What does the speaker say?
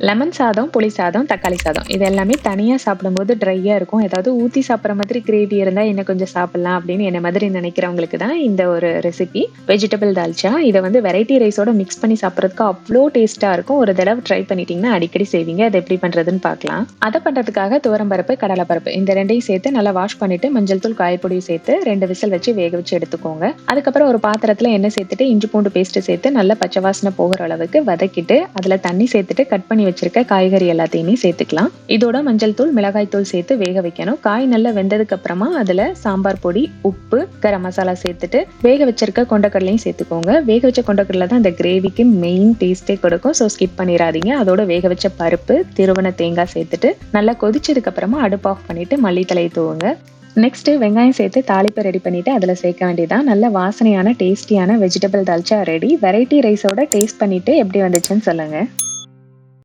Lemon சாதம், புளி சாதம், தக்காளி சாதம் இது எல்லாமே தனியா சாப்பிடும்போது ட்ரையா இருக்கும். ஏதாவது ஊத்தி சாப்பிடுற மாதிரி கிரேவி இருந்தா இன்னும் கொஞ்சம் சாப்பிடலாம் அப்படின்னு என்ன மாதிரி நினைக்கிறவங்களுக்கு தான் இந்த ஒரு ரெசிபி. வெஜிடபிள் தால்ச்சா இதை வந்து வெரைட்டி ரைஸோட மிக்ஸ் பண்ணி சாப்பிட்றதுக்கு அவ்வளோ டேஸ்டா இருக்கும். ஒரு தடவை ட்ரை பண்ணிட்டீங்கன்னா அடிக்கடி செய்வீங்க. அதை எப்படி பண்றதுன்னு பார்க்கலாம். அதை பண்றதுக்காக துவரம்பருப்பு, கடலைப்பருப்பு இந்த ரெண்டையும் சேர்த்து நல்லா வாஷ் பண்ணிட்டு மஞ்சள் தூள், காயப்பொடியும் சேர்த்து 2 விசில் வச்சு வேக வச்சு எடுத்துக்கோங்க. அதுக்கப்புறம் ஒரு பாத்திரத்துல எண்ணெய் சேர்த்துட்டு இஞ்சி பூண்டு பேஸ்ட் சேர்த்து நல்லா பச்சை வாசனை போகிற அளவுக்கு வதக்கிட்டு அதுல தண்ணி சேர்த்துட்டு கட் பண்ணி வச்சிருக்க காய்கறி எல்லாத்தையுமே சேர்த்துக்கலாம். இதோட மஞ்சள் தூள், மிளகாய் தூள் சேர்த்து வேக வைக்கணும். காய் நல்லா வெந்ததுக்கு அப்புறமா அதுல சாம்பார் பொடி, உப்பு, கரம் மசாலா சேர்த்துட்டு வேக வச்சிருக்க கொண்டக்கடலையும் சேர்த்துக்கோங்க. வேக வச்ச கொண்டக்கடலை தான் இந்த கிரேவிக்கு மெயின் டேஸ்டே கொடுக்கும். ஸோ ஸ்கிப் பண்ணிடாதீங்க. அதோட வேக வச்ச பருப்பு, திருவன தேங்காய் சேர்த்துட்டு நல்லா கொதிச்சதுக்கு அப்புறமா அடுப்பு ஆஃப் பண்ணிட்டு மல்லித்தலை தூவுங்க. நெக்ஸ்ட் வெங்காயம் சேர்த்து தாளிப்பு ரெடி பண்ணிட்டு அதுல சேர்க்க வேண்டியதான். நல்ல வாசனையான டேஸ்டியான வெஜிடபிள் தால்ச்சா ரெடி. வெரைட்டி ரைஸோட டேஸ்ட் பண்ணிட்டு எப்படி வந்துச்சுன்னு சொல்லுங்க.